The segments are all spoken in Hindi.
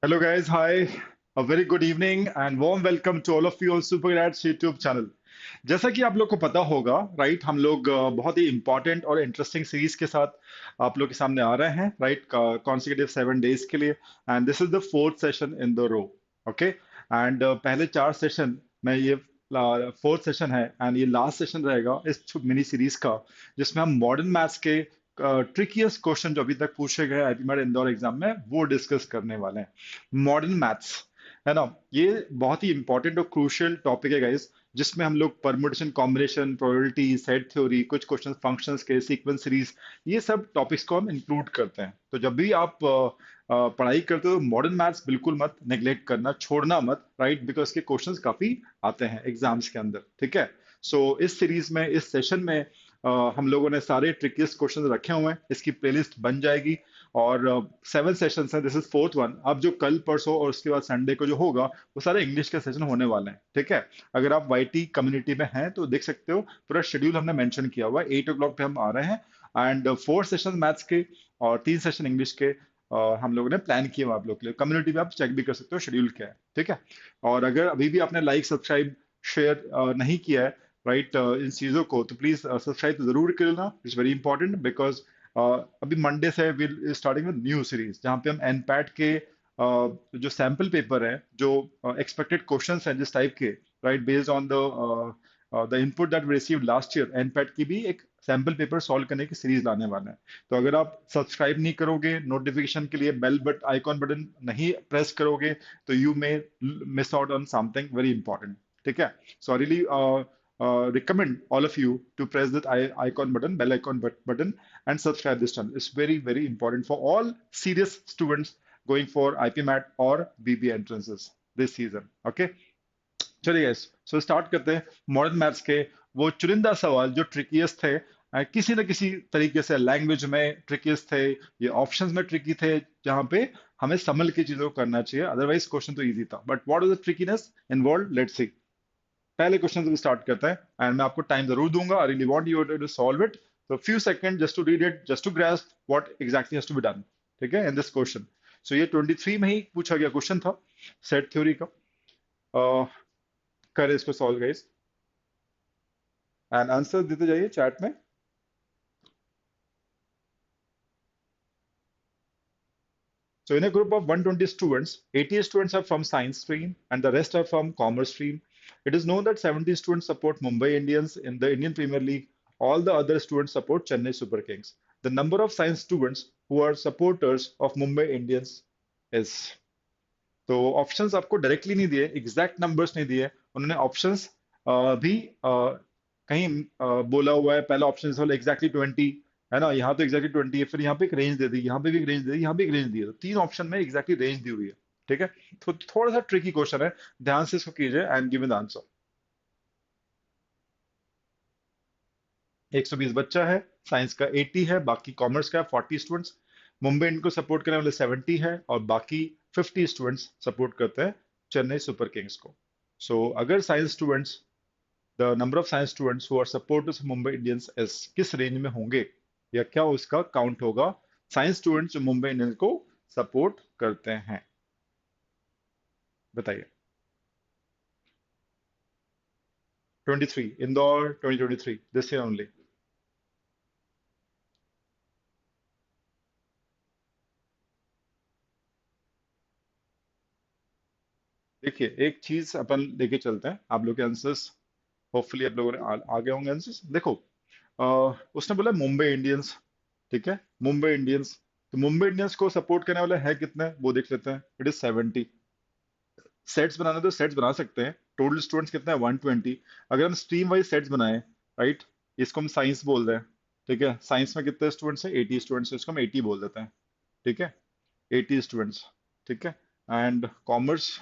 Hello guys, hi. A very good evening and warm welcome to all of you on Supergrads YouTube channel. जैसा कि आप लोग को पता होगा, राइट, हम लोग बहुत ही इंपॉर्टेंट और इंटरेस्टिंग सीरीज के साथ आप लोग के सामने आ रहे हैं, राइट, कॉन्सिक्यूटिव 7 डेज के लिए। And this is the fourth session in the row. Okay. And पहले 4 सेशन में ये फोर्थ सेशन है एंड ये लास्ट सेशन रहेगा इस मिनी सीरीज का, जिसमें हम मॉडर्न मैथ्स के ट्रिकियस्ट क्वेश्चन जो अभी तक पूछे गए आईपीमेट इंदौर एग्जाम में वो डिस्कस करने वाले हैं। मॉडर्न मैथ्स, है ना, ये बहुत ही इंपॉर्टेंट और क्रूशियल टॉपिक है गाइस, जिसमें हम लोग permutation, combination, probability, set theory, कुछ क्वेश्चन फंक्शंस के, सीक्वेंस सीरीज, ये सब टॉपिक्स को हम इंक्लूड करते हैं। तो जब भी आप पढ़ाई करते हो मॉडर्न मैथ्स बिल्कुल मत नेग्लेक्ट करना, छोड़ना मत, राइट, बिकॉज के क्वेश्चंस काफी आते हैं एग्जाम्स के अंदर। ठीक है। सो इस सीरीज में, इस सेशन में हम लोगों ने सारे ट्रिकियस्ट क्वेश्चंस रखे हुए हैं। इसकी प्लेलिस्ट बन जाएगी और 7 सेशंस हैं, दिस इज फोर्थ वन। अब जो कल परसों और उसके बाद संडे को जो होगा वो सारे इंग्लिश के सेशन होने वाले हैं। ठीक है। अगर आप वाईटी कम्युनिटी में हैं तो देख सकते हो, पूरा शेड्यूल हमने मेंशन किया हुआ है। 8 o'clock पे हम आ रहे हैं एंड 4 सेशन मैथ्स के और 3 सेशन इंग्लिश के हम लोगों ने प्लान किया हुआ आप लोग के लिए। कम्युनिटी में आप चेक भी कर सकते हो शेड्यूल क्या है। ठीक है। और अगर अभी भी आपने लाइक, सब्सक्राइब, शेयर नहीं किया है, राइट, इन चीजों को, तो प्लीज सब्सक्राइब तो जरूर कर लेना। इट्स वेरी इंपॉर्टेंट बिकॉज अभी मंडे से will starting with new series, जहाँ पे हम एनपैट के जो सैंपल पेपर है, जो एक्सपेक्टेड क्वेश्चंस हैं जिस टाइप के, right, based on the input that we receive last year, NPAT की भी एक सैंपल पेपर सॉल्व करने की सीरीज लाने वाले हैं। तो अगर आप सब्सक्राइब नहीं करोगे, नोटिफिकेशन के लिए बेल बट आइकॉन बटन नहीं प्रेस करोगे, तो you may miss out on something very important. ठीक है। So I really recommend all of you to press that icon button, bell icon button, and subscribe this channel. It's very, very important for all serious students going for IPMAT or BB entrances this season. Okay. चलिए guys, सो स्टार्ट करते हैं मॉडर्न मैथ्स के वो चुनिंदा सवाल जो ट्रिकीएस्ट थे। किसी न किसी तरीके से लैंग्वेज में ट्रिकीएस्ट थे, ये ऑप्शंस में ट्रिकी थे, जहां पे हमें संभल के चीजों को करना चाहिए, अदरवाइज क्वेश्चन तो इजी था। But what is the trickiness involve, let's see. पहले क्वेश्चन से स्टार्ट करते हैं एंड मैं आपको टाइम जरूर दूंगा। I really want you to solve it, so few seconds just to read it, just to grasp what exactly has to be done. ठीक है, in this question. So ये 23 में ही पूछा गया क्वेश्चन था सेट थ्योरी का। uh, करें इसको सॉल्व गाइस एंड आंसर देते जाइए चैट में। So in a group of 120 students, 80 students are from science stream and the rest are from commerce stream. It is known that 70 students support Mumbai Indians in the Indian Premier League. All the other students support Chennai Super Kings. The number of science students who are supporters of Mumbai Indians is। तो ऑप्शंस आपको डायरेक्टली नहीं दिए, एग्जैक्ट नंबर्स नहीं दिए उन्होंने। ऑप्शंस भी कहीं बोला हुआ है। पहला ऑप्शन वाला एग्जैक्टली 20 है ना, यहाँ तो एग्जैक्टली 20 है, फिर यहाँ पे एक रेंज दे दी, यहाँ पे भी एक रेंज दे दी, यहाँ भी एक रेंज दी है, तो तीन ऑप्शन में एग्जैक्टली रेंज दी हुई है। ठीक है। तो थोड़ा सा ट्रिकी क्वेश्चन है, ध्यान से इसको कीजिए and give me the answer. 120 बच्चा है, साइंस का 80 है, बाकी कॉमर्स का 40 स्टूडेंट्स। मुंबई इनको सपोर्ट करने वाले 70 है और बाकी 50 स्टूडेंट्स सपोर्ट करते हैं चेन्नई सुपर किंग्स को। सो अगर science students, the number of science students who are supporters Mumbai Indians is, किस रेंज में होंगे या क्या उसका काउंट होगा साइंस स्टूडेंट्स जो मुंबई इंडियंस को सपोर्ट करते हैं, बताइए। 23 इंदौर 2023 दिस ईयर ओनली। देखिए एक चीज अपन लेके चलते हैं, आप लोग के आंसर्स होपफुली आप लोगों ने आ गए होंगे आंसर्स। देखो, उसने बोला मुंबई इंडियंस। ठीक है, मुंबई इंडियंस। तो मुंबई इंडियंस को सपोर्ट करने वाले हैं कितने वो देख लेते हैं। It is 70। सेट्स बनाना तो सेट्स बना सकते हैं। टोटल स्टूडेंट्स कितना है, 120। अगर हम स्ट्रीम वाइज सेट्स बनाए, राइट, इसको हम साइंस बोल रहे हैं। ठीक है, साइंस में कितने स्टूडेंट्स हैं, 80 स्टूडेंट्स, इसको हम 80 बोल देते हैं। ठीक है, 80 स्टूडेंट्स। ठीक है। And commerce,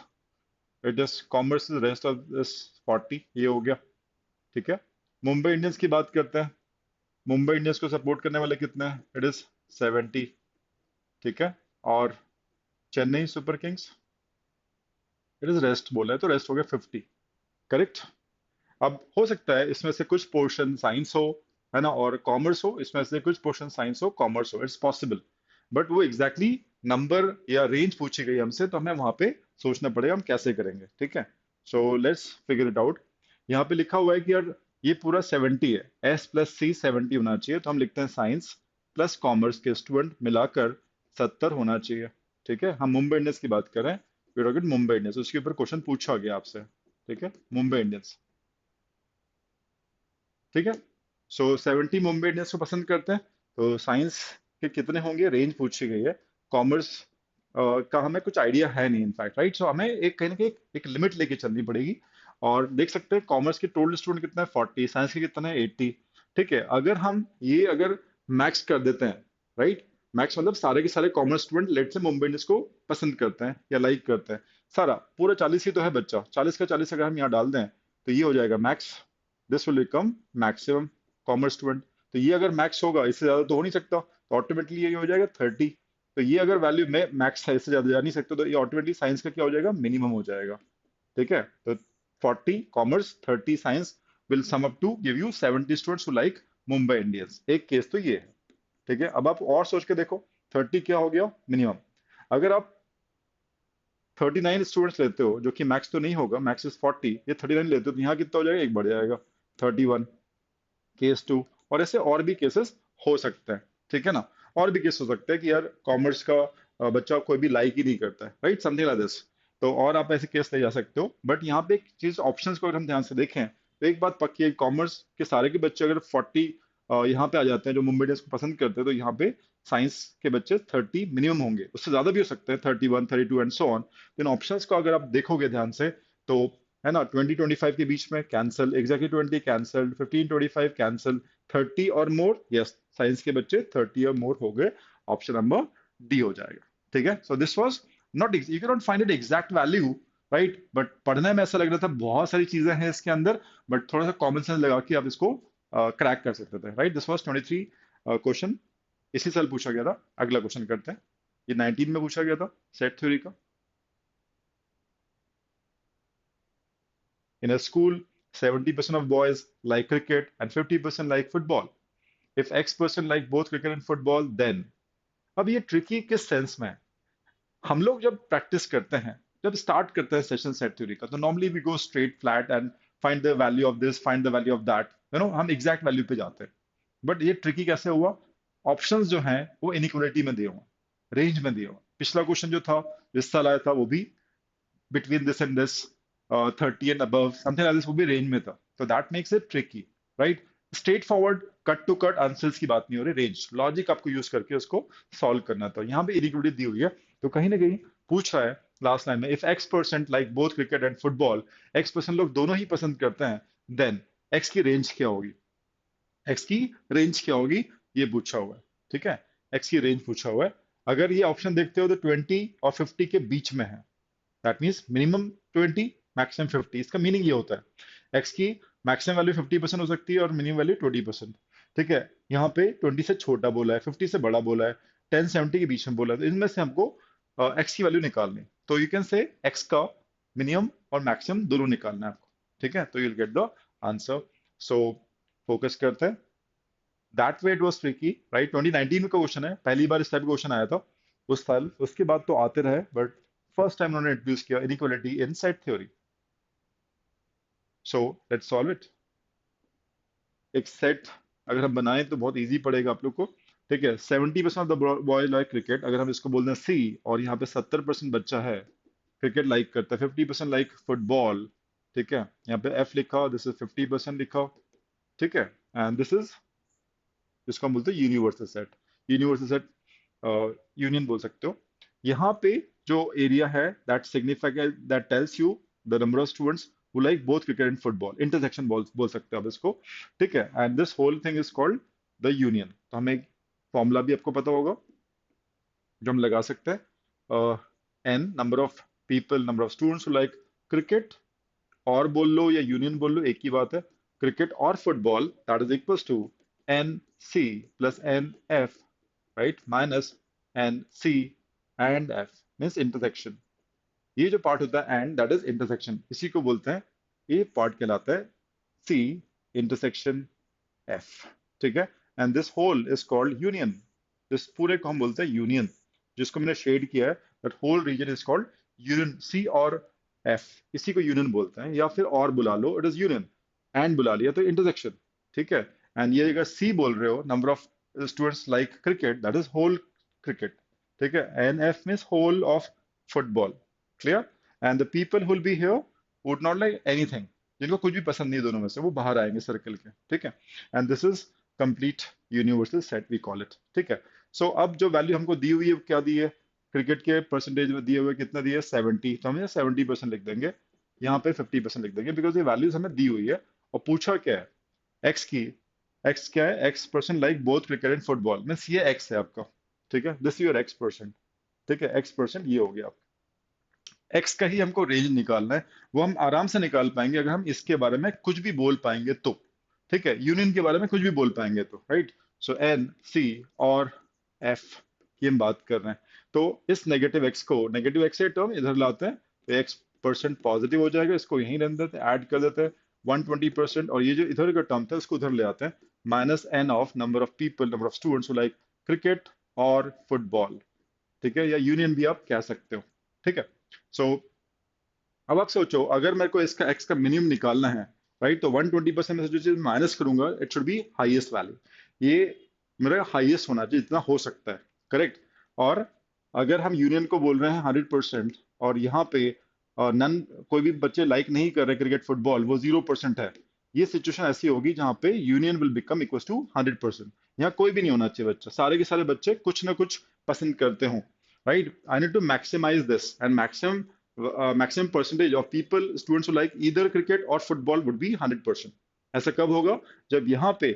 it is commerce, rest of this 40, ये हो गया। ठीक है। मुंबई इंडियंस की बात करते हैं। मुंबई इंडियंस को सपोर्ट करने वाले कितने हैं, इट इज 70। ठीक है। और Chennai super Kings, it is rest बोला है तो रेस्ट हो गया 50। करेक्ट। अब हो सकता है इसमें से कुछ पोर्शन साइंस हो, है ना, और कॉमर्स हो, इसमें से कुछ पोर्शन साइंस हो, कॉमर्स हो, इट्स पॉसिबल। बट वो एग्जैक्टली नंबर या रेंज पूछी गई हमसे तो हमें वहां पे सोचना पड़ेगा हम कैसे करेंगे, ठीक है। So let's figure it out. यहाँ पे लिखा हुआ है कि यार ये पूरा 70 है, S+C 70 होना चाहिए, तो हम लिखते हैं साइंस प्लस कॉमर्स के स्टूडेंट मिलाकर 70 होना चाहिए, ठीक है। हम मुंबई इंडियंस की बात करें, मुंबई इंडियंस, उसके ऊपर क्वेश्चन पूछा गया आपसे, ठीक है, मुंबई इंडियंस, ठीक है। सो 70 मुंबई इंडियंस को पसंद करते हैं, तो साइंस के कितने होंगे, रेंज पूछी गई है। कॉमर्स का हमें कुछ आइडिया है नहीं इनफैक्ट, राइट। सो हमें एक कहीं ना कहीं एक लिमिट लेके चलनी पड़ेगी। और देख सकते हैं कॉमर्स के टोटल स्टूडेंट कितना है 40, साइंस के कितना है 80, ठीक है। अगर हम ये अगर मैक्स कर देते हैं, राइट, मैक्स मतलब सारे के सारे कॉमर्स स्टूडेंट लेट से मुंबई इंडियंस को पसंद करते हैं या लाइक करते हैं, सारा पूरा 40 ही तो है बच्चा, 40 का 40 अगर हम यहाँ डाल दें तो ये हो जाएगा max, this will become maximum commerce student. तो ये अगर मैक्स होगा, इससे ज्यादा तो हो नहीं सकता, तो ऑटोमेटिकली ये हो जाएगा 30। तो ये अगर वैल्यू में मैक्स है, इससे ज्यादा जा नहीं सकते, तो ये ऑटोमेटिकली साइंस का क्या हो जाएगा, मिनिमम हो जाएगा, ठीक है। तो 40 commerce 30 science will sum up to give you 70 students who like Mumbai Indians. एक केस तो ये है, ठीक है। अब आप और सोच के देखो, 30 क्या हो गया मिनिमम। अगर आप 39 स्टूडेंट्स लेते हो, जो कि मैक्स तो नहीं होगा, मैक्स इज 40, ये 39 लेते हो तो यहाँ कितना हो जाएगा, एक बढ़ जाएगा 31, केस टू। और ऐसे और भी केसेस हो सकते हैं, ठीक है ना। और भी केस हो सकते हैं कि यार कॉमर्स का बच्चा कोई भी लाइक ही नहीं करता है, राइट, समथिंग लाइक दिस। तो और आप ऐसे केस ले जा सकते हो, बट यहाँ पे एक चीज ऑप्शंस को अगर हम ध्यान से देखें तो एक बात पक्की है, कॉमर्स के सारे के बच्चे अगर 40 यहाँ पे आ जाते हैं जो मुंबई इंडियंस को पसंद करते हैं, तो यहाँ पे साइंस के बच्चे 30 मिनिमम होंगे, उससे ज्यादा भी हो सकते हैं 31 32 and so on. In options को अगर आप देखोगे ध्यान से तो है ना, 20 25 के बीच में कैंसल, एग्जैक्टली 20 कैंसल, 15 25 कैंसल, 30 और मोर, यस, साइंस के बच्चे 30 और मोर हो गए, ऑप्शन नंबर डी हो जाएगा, ठीक है। So this was not, you can not find it exact value, right, but पढ़ने में ऐसा लग रहा था बहुत सारी चीजें हैं इसके अंदर, बट थोड़ा सा कॉमन सेंस लगा के आप इसको क्रैक कर सकते थे, राइट। दिस वाज 23 क्वेश्चन, इसी साल पूछा गया था। अगला क्वेश्चन करते हैं, ये 19 में पूछा गया था सेट थ्योरी का। In a school, 70% of boys like cricket and 50% like football. If X% like both cricket and football, then अब ये ट्रिकी किस सेंस में है? हम लोग जब प्रैक्टिस करते हैं, जब स्टार्ट करते हैं सेशन सेट थ्योरी का, तो normally we go straight flat and find the value of this, find the value of that, you know, हम एग्जैक्ट वैल्यू पे जाते हैं। बट ये ट्रिकी कैसे हुआ? ऑप्शंस जो हैं वो इनइक्वालिटी में दिए हुए, रेंज में दिए हुए। पिछला क्वेश्चन जो था इस साल आया था, वो भी between this and this, 30 and above, something like this, वो भी रेंज में था। तो that makes it tricky, right. Straight forward cut to cut answers की बात नहीं हो रही, रेंज लॉजिक आपको यूज करके उसको सॉल्व करना था। यहाँ पे इनिक्वालिटी दी हुई है, तो कहीं ना कहीं पूछ रहा है लास्ट लाइन में, if X% like both cricket and football, X% लोग दोनों ही पसंद करते हैं, देन एक्स की रेंज क्या होगी, एक्स की रेंज क्या होगी, ये पूछा हुआ है, ठीक है। एक्स की रेंज पूछा हुआ है। अगर ये ऑप्शन देखते हो तो 20 और 50 के बीच में है, दैट मीन्स मिनिमम 20, मैक्सिमम 50। इसका मीनिंग ये होता है एक्स की मैक्सिमम वैल्यू 50% हो सकती है और मिनिमम वैल्यू 20%, ठीक है। यहाँ पे 20 से छोटा बोला है, 50 से बड़ा बोला है, 10 70 के बीच में बोला है, तो इनमें से हमको एक्स की वैल्यू निकालनी। तो यू कैन से एक्स का मिनिमम और मैक्सिमम दोनों निकालना है आपको, ठीक है। तो you'll get the answer. So focus करते हैं, that way it was tricky, right. 2019 का क्वेश्चन है, पहली बार इस टाइप का क्वेश्चन आया था उस साल, उसके बाद तो आते रहे, बट फर्स्ट टाइम उन्होंने इंट्रोड्यूस किया inequality in set theory. So let's solve it. एक सेट अगर हम बनाएं तो बहुत इजी पड़ेगा आप लोग को, ठीक है। 70% of the boy like cricket, अगर हम इसको बोल दें सी, और यहाँ पे 70% बच्चा है क्रिकेट लाइक करता है, 50% लाइक फुटबॉल, ठीक है। यहाँ पे एफ लिखा, दिस इज 50% लिखा, ठीक है। एंड दिस इज, जिसको हम बोलते हैं universal set, universal set, union बोल सकते हो। यहाँ पे जो एरिया है that signifies, that tells you the number of students who like both cricket and football, intersection बोल सकते हो आप इसको, ठीक है। And this whole thing is called the union. तो हमें एक फॉर्मूला भी आपको पता होगा जो हम लगा सकते हैं, n number of people, number of students who like cricket, और बोल लो या यूनियन बोल लो, एक ही बात है, क्रिकेट और football, that is equals to n C plus n F, right, minus n C and F, means intersection. ये जो पार्ट होता है एंड, दैट इज इंटरसेक्शन, इसी को बोलते हैं, ये पार्ट कहलाता है सी इंटरसेक्शन एफ, ठीक है। And this whole is called union, इस पूरे को हम बोलते हैं यूनियन, जिसको मैंने शेड किया है, that whole region is called union. C और एफ, इसी को यूनियन बोलते हैं, या फिर और बुला लो, इट इज यूनियन। एंड बुला लिया तो इंटरसेक्शन। ठीक है। एंड ये अगर सी बोल रहे हो, number of students like cricket, that is whole cricket. ठीक है। N F means whole of football. Clear. And the people who'll be here would not like anything, जिनको कुछ भी पसंद नहीं है दोनों में से, वो बाहर आएंगे सर्कल के। ठीक है। And this is complete universal set we call it. ठीक है। सो अब जो वैल्यू हमको दी हुई है वो क्या दी है, क्रिकेट के परसेंटेज में दिए हुए कितना दिया है, 70, तो हम ये 70% लिख देंगे, यहाँ पे 50% लिख देंगे, बिकॉज ये वैल्यूज हमें दी हुई है। और पूछा क्या है, एक्स की। एक्स क्या है, x percent like both cricket and football, means ये एक्स है आपका। ठीक है, दिस योर एक्स परसेंट। ठीक है, एक्स परसेंट ये हो गया आपका। एक्स का ही हमको रेंज निकालना है, वो हम आराम से निकाल पाएंगे अगर हम इसके बारे में कुछ भी बोल पाएंगे तो। ठीक है, यूनियन के बारे में कुछ भी बोल पाएंगे तो, राइट। सो एन, सी और एफ की हम बात कर रहे हैं। तो इस नेगेटिव एक्स को, नेगेटिव एक्स से टर्म इधर लाते हैं, तो एक्स परसेंट पॉजिटिव हो जाएगा, इसको यहीं रहने देते हैं, ऐड कर देते हैं 120%, और ये जो इधर का टर्म था उसको उधर ले आते हैं, minus n of number of people, number of students like cricket और फुटबॉल। ठीक है, या यूनियन भी आप कह सकते हो। ठीक है। सो अब आप सोचो, अगर मेरे को इसका एक्स का मिनिमम निकालना है, राइट, तो 120% में से जो चीज माइनस करूंगा, it should be highest value. ये मेरा हाईएस्ट होना चाहिए जितना हो सकता है, करेक्ट। और अगर हम यूनियन को बोल रहे हैं 100%, और यहाँ पे नन, कोई भी बच्चे लाइक नहीं कर रहे क्रिकेट फुटबॉल, वो 0% है, ये सिचुएशन ऐसी होगी जहाँ पे union will become equal to 100%। यहाँ कोई भी नहीं होना चाहिए बच्चा, सारे के सारे बच्चे कुछ ना कुछ पसंद करते हो, right. I need to maximise this, and maximum maximum percentage of people, students who like either cricket or football would be 100%। ऐसा कब होगा, जब यहाँ पे,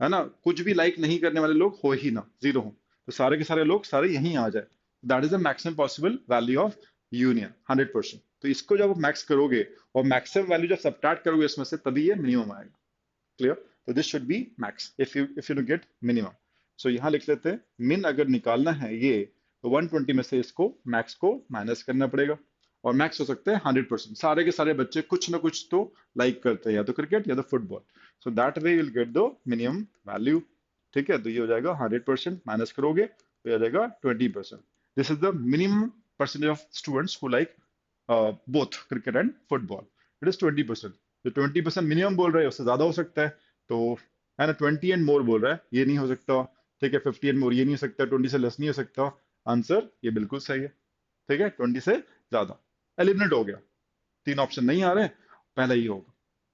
है ना, कुछ भी लाइक नहीं करने वाले लोग हो ही ना, जीरो हो, तो सारे के सारे लोग सारे यहीं आ जाए। That is the maximum possible value of union, 100%। तो इसको जब आप मैक्स करोगे और मैक्सिमम वैल्यू जब सब्ट्रैक्ट करोगे इसमें से, तभी ये मिनिमम आएगा। क्लियर। तो this should be max if you get minimum. So यहाँ लिख लेते हैं, मिन अगर निकालना है ये, तो 120 में से इसको मैक्स को माइनस करना पड़ेगा। और मैक्स हो सकता है 100%, सारे के सारे बच्चे कुछ ना कुछ तो लाइक करते हैं, या तो क्रिकेट या तो football. So that way will get the minimum value. ठीक है, तो ये हो जाएगा 100%, माइनस करोगे तो ये हो जाएगा 20%। This is the minimum percentage of students who like both cricket and football, it is 20%। जो 20% मिनिमम बोल रहे हैं उससे ज्यादा हो सकता है, तो है ना, 20 एंड मोर बोल रहा है, ये नहीं हो सकता। ठीक है, 50 एंड मोर ये नहीं हो सकता, 20 से लेस नहीं हो सकता। आंसर ये बिल्कुल सही है। ठीक है, 20 से ज्यादा एलिमिनेट हो गया, तीन ऑप्शन नहीं आ रहे, पहला ही होगा।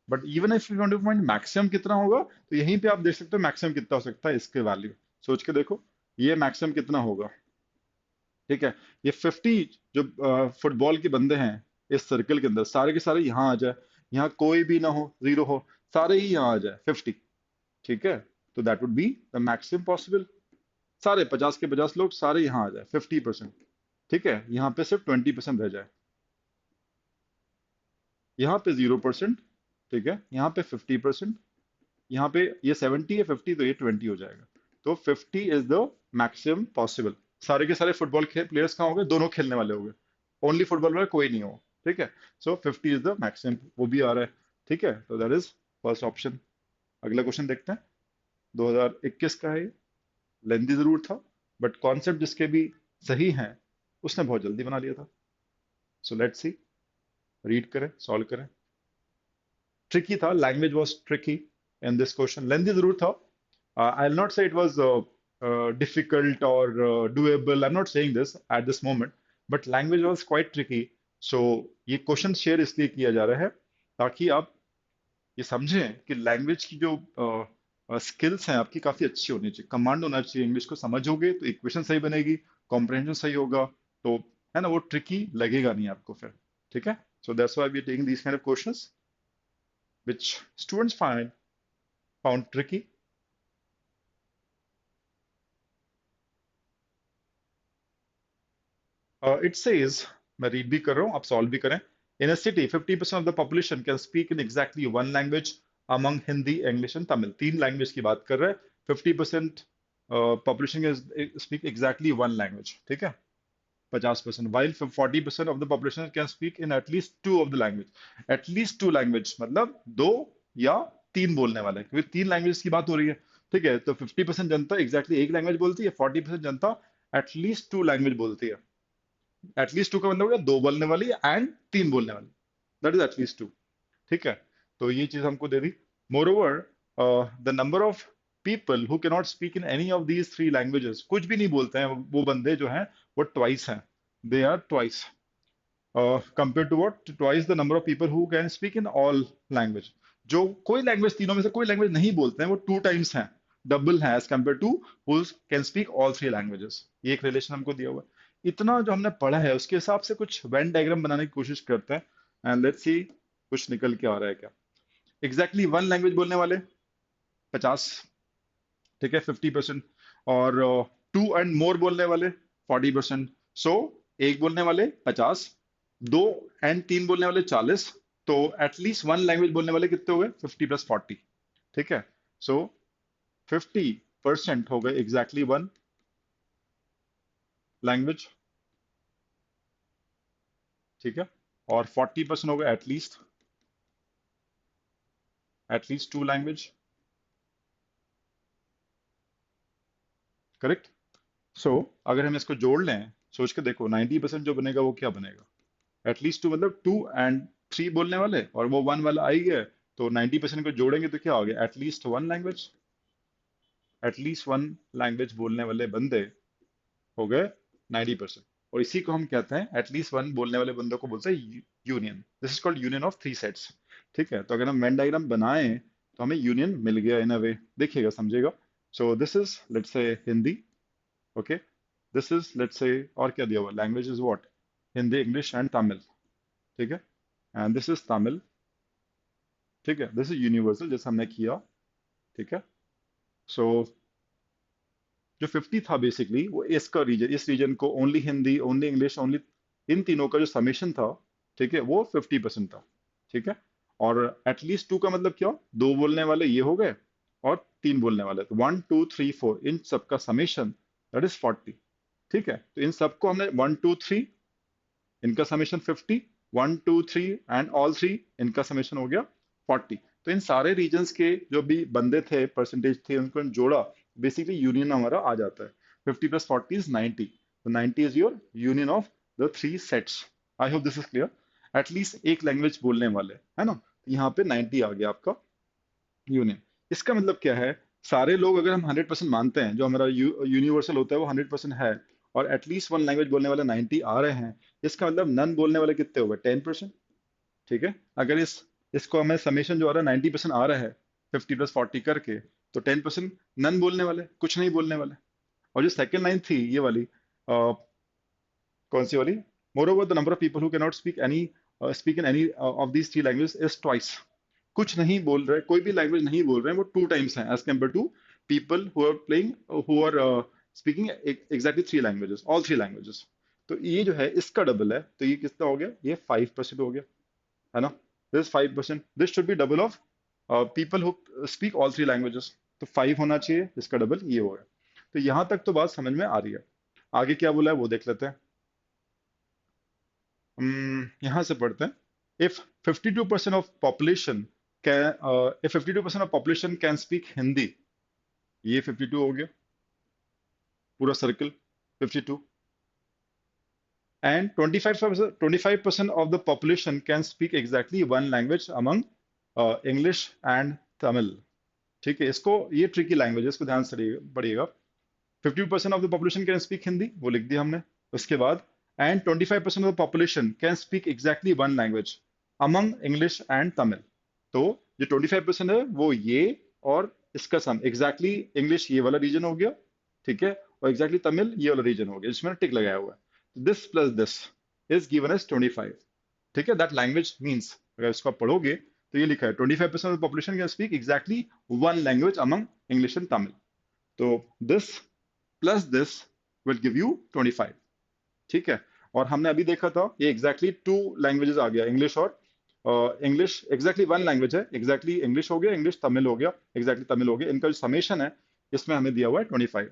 But even if you want to find maximum कितना होगा, तो यहीं पे आप देख सकते हो मैक्सिमम कितना हो सकता है इसके वैल्यू। सोच के देखो, ये मैक्सिमम कितना होगा। ठीक है, ये 50 जो फुटबॉल के बंदे हैं इस सर्कल के अंदर, सारे के सारे यहाँ आ जाए, यहाँ कोई भी ना हो, जीरो हो, सारे ही यहाँ आ जाए 50। ठीक है, तो that would be the maximum possible. सारे 50 के 50 लोग सारे यहाँ आ जाए 50%। ठीक है, यहाँ पे सिर्फ 20% रह जाए, यहाँ पे 0%। ठीक है, यहाँ पे 50%, यहाँ पे ये 70 है, 50 तो ये 20 हो जाएगा। तो 50 इज द मैक्सिमम पॉसिबल। सारे के सारे फुटबॉल प्लेयर्स कहाँ हो गए, दोनों खेलने वाले हो गए, ओनली फुटबॉल वाला कोई नहीं हो। ठीक है, सो 50 इज द मैक्सिमम, वो भी आ रहा है। ठीक है, तो दैट इज फर्स्ट ऑप्शन। अगला क्वेश्चन देखते हैं, 2021 का है ये, लेंदी जरूर था, बट कॉन्सेप्ट जिसके भी सही हैं उसने बहुत जल्दी बना लिया था। सो लेट्स सी, रीड करें, सॉल्व करें। ट्रिकी था, language was tricky in this question, lengthy जरूर था। I'll not say it was difficult or doable. I'm not saying this at this moment, but language was quite tricky. So ये क्वेश्चन शेयर इसलिए किया जा रहा है ताकि आप ये समझें कि लैंग्वेज की जो स्किल्स हैं आपकी काफी अच्छी होनी चाहिए, कमांड होना चाहिए, इंग्लिश को समझोगे तो इक्वेशन सही बनेगी, कॉम्प्रहेंशन सही होगा, तो है ना, वो ट्रिकी लगेगा नहीं आपको फिर। ठीक है, so that's why we are taking these kind of questions which students found tricky. It says, मैं रीड भी कर रहा हूँ, आप सॉल्व भी करें। In a city 50% of the population can speak in exactly one language among Hindi, English and Tamil. तीन लैंग्वेज की बात कर रहे हैं। 50% population can speak exactly one language. ठीक है, 50%, while 40% of the population can speak in at least two of the language. At least to language मतलब दो या तीन बोलने वाले, क्योंकि तीन लैंग्वेज की बात हो रही है। ठीक है, तो 50% जनता एग्जैक्टली एक लैंग्वेज बोलती है, 40% जनता एटलीस्ट टू लैंग्वेज बोलती है। एटलीस्ट टू का मतलब हो गया दो बोलने वाली एंड तीन बोलने वाली, दैट इज एटलीस्ट टू। ठीक है, तो ये चीज हमको दे दी। Moreover, the number of people who cannot speak in any of these three languages, कुछ भी नहीं बोलते हैं वो बंदे जो हैं, वो ट्वाइस हैं। They are twice compare to what, twice the number of people who can speak in all language. जो कोई लैंग्वेज, तीनों में से कोई लैंग्वेज नहीं बोलते हैं, वो टू टाइम्स हैं, डबल है as compare to who can speak all three languages. ये एक रिलेशन हमको दिया हुआ है। इतना जो हमने पढ़ा है उसके हिसाब से कुछ वेन डायग्राम बनाने की कोशिश करते हैं, एंड लेट्स सी कुछ निकल के आ रहा है क्या। एग्जैक्टली वन लैंग्वेज बोलने वाले 50, ठीक है, 50%। और टू एंड मोर बोलने वाले 40%। सो एक बोलने वाले 50, दो एंड तीन बोलने वाले 40। तो एटलीस्ट वन लैंग्वेज बोलने वाले कितने हो गए, 50 + 40। ठीक है, सो 50% हो गए एग्जैक्टली वन लैंग्वेज। ठीक है, और 40% हो गए एटलीस्ट टू लैंग्वेज। करेक्ट। सो अगर हम इसको जोड़ लें, सोच के देखो, 90% जो बनेगा वो क्या बनेगा। एटलीस्ट टू मतलब टू एंड थ्री बोलने वाले, और वो वन वाला आ ही गया, तो 90% को जोड़ेंगे तो क्या हो गया, at least one language. At least one language बोलने वाले बंदे हो गए 90%। और इसी को हम कहते हैं, एटलीस्ट वन बोलने वाले बंदों को बोलते हैं union. This is called union of three sets. ठीक है, तो अगर हम वेन डायग्राम बनाएं तो हमें यूनियन मिल गया इन अ वे, देखिएगा समझेगा। So this is let's say Hindi, okay, this is let's say, और क्या दिया हुआ, language is what, Hindi, English and Tamil. ठीक है, एंड दिस इज तमिल। ठीक है, दिस इज यूनिवर्सल जैसे हमने किया। ठीक है, सो जो 50 था बेसिकली वो इसका रीजन, इस रीजन को only Hindi, only English, only in तीनों का जो समेशन था, ठीक है, वो 50% था। ठीक है, और एटलीस्ट टू का मतलब क्या, दो बोलने वाले ये हो गए और तीन बोलने वाले, तो 1 2 3 4 इन सबका समेशन, दैट इज 40। ठीक है, तो इन सबको हमने 1 2 3, इनका समेशन 50, 1 2 3 एंड ऑल थ्री, इनका समेशन हो गया 40। तो इन सारे रीजन्स के जो भी बंदे थे, परसेंटेज थे, उनको जोड़ा, बेसिकली यूनियन हमारा आ जाता है। 50 + 40 इज 90, तो 90 is your union of the three sets. I hope this is clear. At least एक लैंग्वेज बोलने वाले, है ना, तो यहाँ पे 90 आ गया आपका यूनियन। इसका मतलब क्या है, सारे लोग अगर हम 100% मानते हैं, जो हमारा यूनिवर्सल होता है वो 100% है, और एटलीस्ट वन लैंग्वेज बोलने वाले 90 आ रहे हैं, इसका मतलब नन बोलने वाले कितने हो गए, 10%। ठीक है, अगर इसको हमें समेशन जो आ रहा है 90% आ रहा है 50 + 40 करके, तो 10% नन बोलने वाले, कुछ नहीं बोलने वाले। और जो सेकंड लाइन थी ये वाली, कौन सी वाली, more over the number of people who can not speak in any of these three language is twice. कुछ नहीं बोल रहे, कोई भी लैंग्वेज नहीं बोल रहे हैं, वो टू टाइम्स हैं as compare to people who are playing, who are speaking exactly three languages, all three languages. तो ये जो है इसका डबल है, तो ये कितना हो गया, ये 5% हो गया, है ना। This 5%, this should B double of people who speak all three languages. तो 5 होना चाहिए, इसका डबल ये हो गया। तो यहां तक तो बात समझ में आ रही है। आगे क्या बोला है वो देख लेते हैं। यहां से पढ़ते हैं, if 52% of population can, if 52% of population can speak Hindi, ये 52 हो गया, पूरा circle 52। And 25% of the population can speak exactly one language among English and Tamil. ठीक है, इसको, ये ट्रिकी लैंग्वेज है, इसको ध्यान से पढ़िएगा। 50% of the population can speak Hindi, वो लिख दिया हमने। उसके बाद, and 25% of the population can speak exactly one language among English and Tamil. तो जो 25% है वो ये, और इसका सम एग्जैक्टली इंग्लिश ये वाला रीजन हो गया, ठीक है, और एग्जैक्टली तमिल ये वाला रीजन हो गया जिसमें टिक लगाया हुआ है। This plus this is given as 25। ठीक है, दैट लैंग्वेज मीन्स, अगर इसको आप पढ़ोगे तो ये लिखा है 25% of population can speak exactly one language among English and Tamil. तो this plus this will give you 25। ठीक है, और हमने अभी देखा था ये एग्जैक्टली टू लैंग्वेजेस आ गया, इंग्लिश और इंग्लिश एग्जैक्टली वन लैंग्वेज है, एग्जैक्टली इंग्लिश हो गया, इंग्लिश तमिल हो गया, एग्जैक्टली तमिल हो गया, इनका जो समेशन है इसमें हमें दिया हुआ है 25।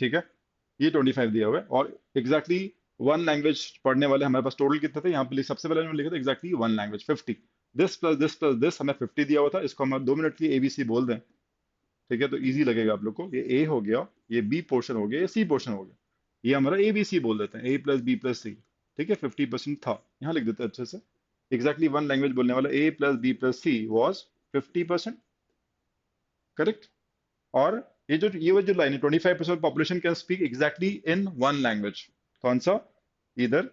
ठीक है, ये 25 दिया हुआ है, और एग्जैक्टली वन लैंग्वेज पढ़ने वाले हमारे पास टोटल कितने थे, यहाँ पे सबसे पहले मैंने लिखा था exactly one language 50। This plus this plus this हमें 50 दिया हुआ था, इसको हम 2 मिनट की एबीसी बोल दें, ठीक है, तो इजी लगेगा आप लोग को। ये ए हो गया, ये बी पोर्शन हो गया, ये सी पोर्शन हो गया। ये हमारा ए बी सी बोल देते हैं, ए प्लस बी प्लस सी। ठीक है, 50% था, यहाँ लिख देते हैं अच्छे से। एग्जैक्टली वन लैंग्वेज बोलने वाला A plus B plus C was 50%। Correct. और ये जो लाइन है, 25% population can speak exactly in one language. कौन सा? इधर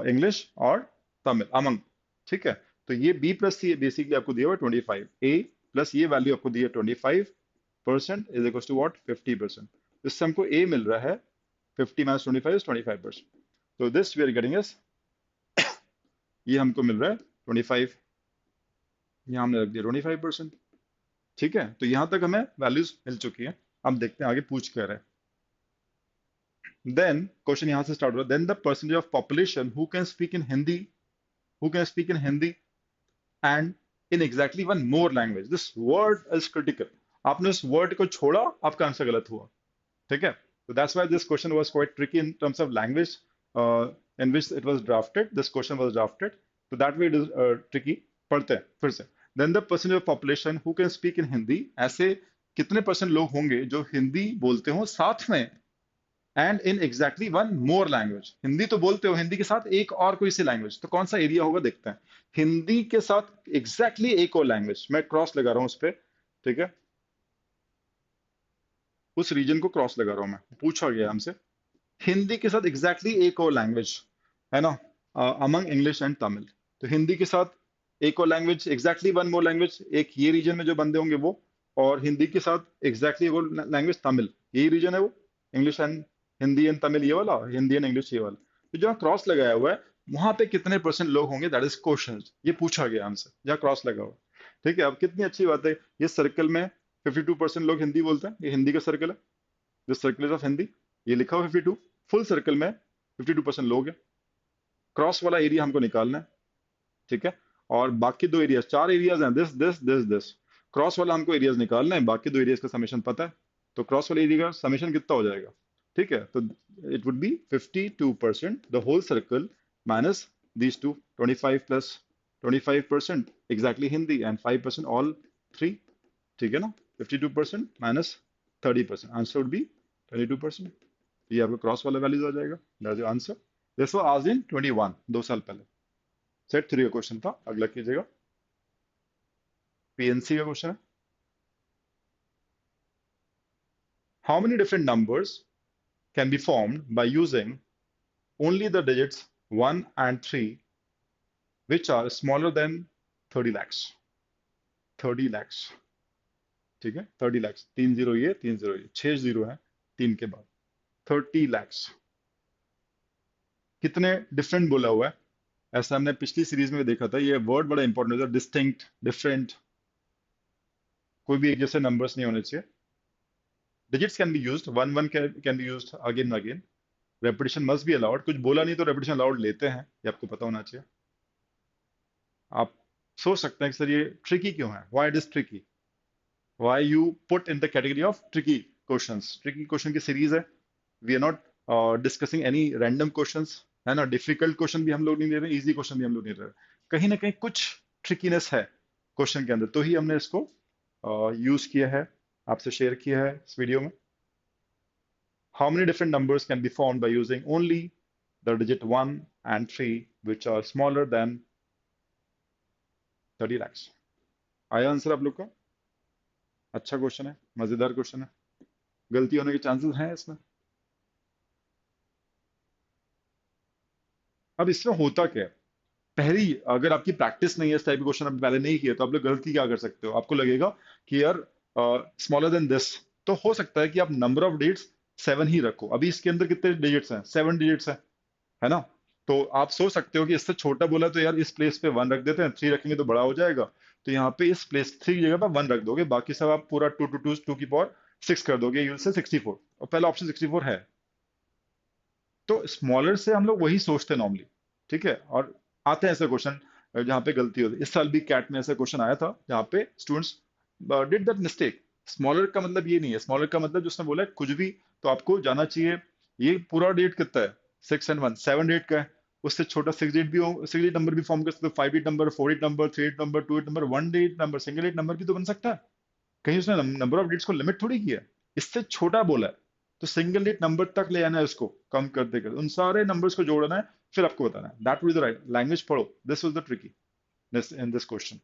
इंग्लिश और तमिल अमंग। ठीक है, तो ये बी प्लस सी बेसिकली आपको दिया हुआ है 25। ए प्लस ये वैल्यू आपको दी है 25% इज इक्वल टू व्हाट? 50%। इससे हमको ए मिल रहा है 50 माइनस 25 इज 25%। तो this we are getting is, ये हमको मिल रहा है 25, यहाँ हमने रख दिया 25%। ठीक है, तो यहां तक हमें वैल्यूज मिल चुकी है। अब देखते हैं आगे पूछ क्या रहा है। देन क्वेश्चन यहां से स्टार्ट हो रहा है, then the percentage of population who can speak in Hindi, who can speak in Hindi and in exactly one more language, this word is critical. आपने उस वर्ड को छोड़ा, आपका आंसर गलत हुआ। ठीक है, so that's why this question was quite tricky in terms of language in which it was drafted. This question was drafted, so that way it is tricky. पढ़ते हैं फिर से। Then the percentage of population who can speak in Hindi, ऐसे कितने परसेंट लोग होंगे जो हिंदी बोलते हो साथ में, and in exactly one more language. Hindi तो बोलते हो, हिंदी के साथ एक और कोई सी लैंग्वेज, तो कौन सा एरिया होगा देखते हैं। हिंदी के साथ एग्जैक्टली एक और लैंग्वेज, मैं क्रॉस लगा रहा हूं उस पर। ठीक है, उस रीजन को क्रॉस लगा रहा हूं मैं, पूछा गया हमसे हिंदी के साथ एग्जैक्टली एक और लैंग्वेज, है ना, अमंग इंग्लिश एंड तमिल। तो हिंदी के साथ एक और language, exactly one more language, एक ये रीजन में जो बंदे होंगे वो, और हिंदी के साथ एग्जैक्टली वो लैंग्वेज तमिल, यही रीजन है वो। English and Hindi and Tamil ये वाला, हिंदी एंड इंग्लिश ये वाला। तो जहाँ क्रॉस लगाया हुआ है वहां पे कितने परसेंट लोग होंगे, दैट इज क्वेश्चन, ये पूछा गया हमसे जहाँ क्रॉस लगा हुआ है। ठीक है, अब कितनी अच्छी बात है, ये सर्कल में 52% लोग हिंदी बोलते हैं, ये हिंदी का सर्कल है, this circle is of Hindi, ये लिखा हुआ 52, फुल सर्कल में 52% लोग हैं। क्रॉस वाला एरिया हमको निकालना है। ठीक है, और बाकी दो एरियाज, चार एरियाज हैं, this this this this. Cross वाला हमको एरियाज निकालना है, बाकी दो एरियाज का समेशन पता है, तो क्रॉस वाले एरिया का समेशन कितना हो जाएगा? ठीक है, तो it would be 52% the whole circle minus these two, 25 plus 25% exactly in the and 5% all three. ठीक है ना, 52% माइनस 30%, आंसर वुड बी 22%। ये आपका क्रॉस वाला वैल्यूज आ जाएगा, that's your answer. This was asked in 21, 2 साल पहले। सेट 3 का क्वेश्चन था। अगला कीजिएगा, पीएनसी का क्वेश्चन है। How many different numbers can be formed by using only the digits 1 and 3 which are smaller than 30 lakhs? 30 lakhs। ठीक है, 30 lakhs, 3 जीरो ये 3 जीरो ये, 6 जीरो है 3 के बाद, 30 lakhs। कितने डिफरेंट बोला हुआ है, ऐसा हमने पिछली सीरीज में भी देखा था। ये वर्ड बड़ा इंपॉर्टेंट होता है, डिस्टिंक्ट, डिफरेंट, कोई भी एक जैसे नंबर्स नहीं होने चाहिए। Digits can be used, one one can be used again again. Repetition must be allowed, कुछ बोला नहीं तो रेपिटेशन अलाउड लेते हैं, ये आपको पता होना चाहिए। आप सोच सकते हैं कि सर ये ट्रिकी क्यों है, why it is tricky, why you put in the category of tricky questions. Tricky question की सीरीज है, we are not discussing any random questions, है ना। डिफिकल्ट क्वेश्चन भी हम लोग नहीं ले रहे, इजी क्वेश्चन भी हम लोग नहीं ले रहे, कहीं ना कहीं कुछ ट्रिकीनेस है क्वेश्चन के अंदर, तो ही हमने इसको यूज किया है, आपसे शेयर किया है इस वीडियो में। How many different numbers can be formed by using only the digit 1 and 3 which are smaller than 30 lakhs? आया आंसर आप लोग का? अच्छा क्वेश्चन है, मजेदार क्वेश्चन है, गलती होने के चांसेस हैं इसमें। अब इसमें होता क्या है, पहली अगर आपकी प्रैक्टिस नहीं है, इस टाइप के क्वेश्चन आपने पहले नहीं किया, तो आप लोग गलती क्या कर सकते हो, आपको लगेगा कि यार स्मॉलर देन दिस, तो हो सकता है कि आप नंबर ऑफ डिजिट्स 7 ही रखो। अभी इसके अंदर कितने डिजिट्स हैं? 7 डिजिट्स हैं, है ना। तो आप सोच सकते हो कि इससे छोटा बोला तो यार इस प्लेस पे 1 रख देते हैं, 3 रखेंगे तो बड़ा हो जाएगा, तो यहाँ पे इस प्लेस 3 की जगह पे 1 रख दोगे, बाकी सब आप पूरा 2 टू 2 2 की पावर 6 कर दोगे, यूल से 64, और पहला ऑप्शन 64 है। तो स्मॉलर से हम लोग वही सोचते हैं नॉर्मली। ठीक है, और आते हैं ऐसे क्वेश्चन जहाँ पे गलती होती है। इस साल भी कैट में ऐसा क्वेश्चन आया था जहाँ पे students did that mistake. Smaller का मतलब ये नहीं है, स्मॉलर का मतलब जिसने बोला है कुछ भी, तो आपको जाना चाहिए ये पूरा डेट कितना है, 6 एंड 1, 7 डेट का है। उससे छोटा 6 डेट भी हो, 6 डेट नंबर भी फॉर्म कर सकते हो, 5 date number, 4 date number, 3 date number, 2 date number, 1 date number, single date number भी तो बन सकता है। कहीं उसने नंबर ऑफ डिजिट्स को लिमिट थोड़ी किया है, इससे छोटा बोला है। तो सिंगल डिजिट नंबर तक ले आना है, उसको कम करते करते उन सारे नंबर्स को जोड़ना है, फिर आपको बताना है। That would be the right language. पढ़ो, this was the tricky this in this question.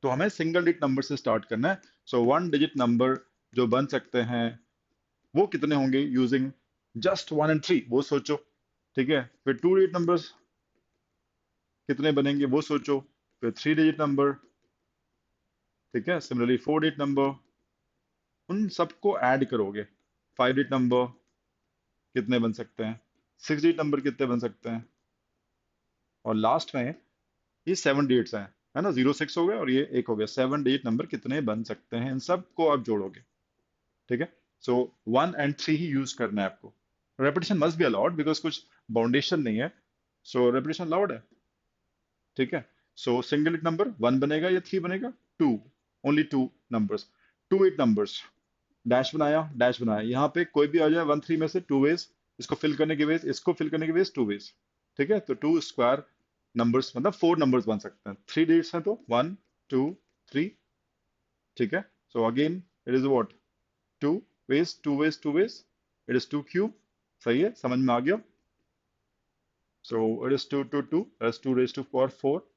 तो हमें सिंगल डिजिट नंबर से स्टार्ट करना है। सो वन डिजिट नंबर जो बन सकते हैं वो कितने होंगे using just one and three, वो सोचो। ठीक है, फिर टू डिजिट नंबर्स कितने बनेंगे वो सोचो, फिर थ्री डिजिट नंबर, ठीक है, सिमिलरली फोर डिजिट नंबर, उन सबको ऐड करोगे। फाइव डिजिट नंबर कितने बन सकते हैं, सिक्स डिजिट नंबर कितने बन सकते हैं, और लास्ट में ये सेवन डिजिट्स हैं, है ना, जीरो सिक्स हो गया और ये एक हो गया, सेवन डिजिट नंबर कितने बन सकते हैं, इन सबको आप जोड़ोगे। ठीक है, so one and three he use करना है आपको। Repetition must be allowed because कुछ बाउंडेशन नहीं है, सो रेपिटेशन अलाउड है। ठीक है, सो सिंगल नंबर वन बनेगा या थ्री बनेगा, two, only two numbers, two eight numbers. Dash बनाया, डैश बनाया, यहाँ पे कोई भी आ जाए वन थ्री में से, टू वेज, इसको फिल करने के वेज, इसको फिल करने के वेज, टू वेज। ठीक है, तो टू स्क्वायर नंबर्स मतलब फोर नंबर्स बन सकते हैं, थ्री डिजिट्स हैं तो वन टू थ्री। ठीक है, so again it is what, two ways two ways two ways, it is two cube. सही है, समझ में आ गया। So it is two two two, as two raise to power four.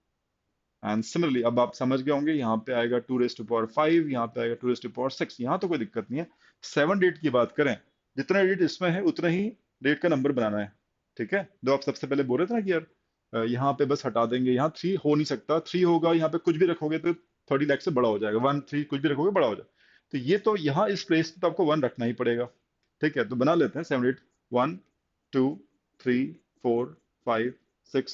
And similarly अब आप समझ गए होंगे, यहाँ पे आएगा two raise to power five, यहाँ पे आएगा two raise to power six, यहाँ तो कोई दिक्कत नहीं है। सेवन डेट की बात करें, जितना डेट इसमें है उतना ही डेट का नंबर बनाना है। ठीक है, जो आप सबसे पहले बोल रहे थे ना कि यार यहाँ पे बस हटा देंगे, यहाँ थ्री हो नहीं सकता, थ्री होगा यहाँ पे कुछ भी रखोगे तो 30 लाख से बड़ा हो जाएगा, वन थ्री कुछ भी रखोगे बड़ा हो जाएगा। तो ये तो यहाँ इस प्लेस पे तो आपको वन रखना ही पड़ेगा। ठीक है, तो बना लेते हैं seven eight, one two three four five six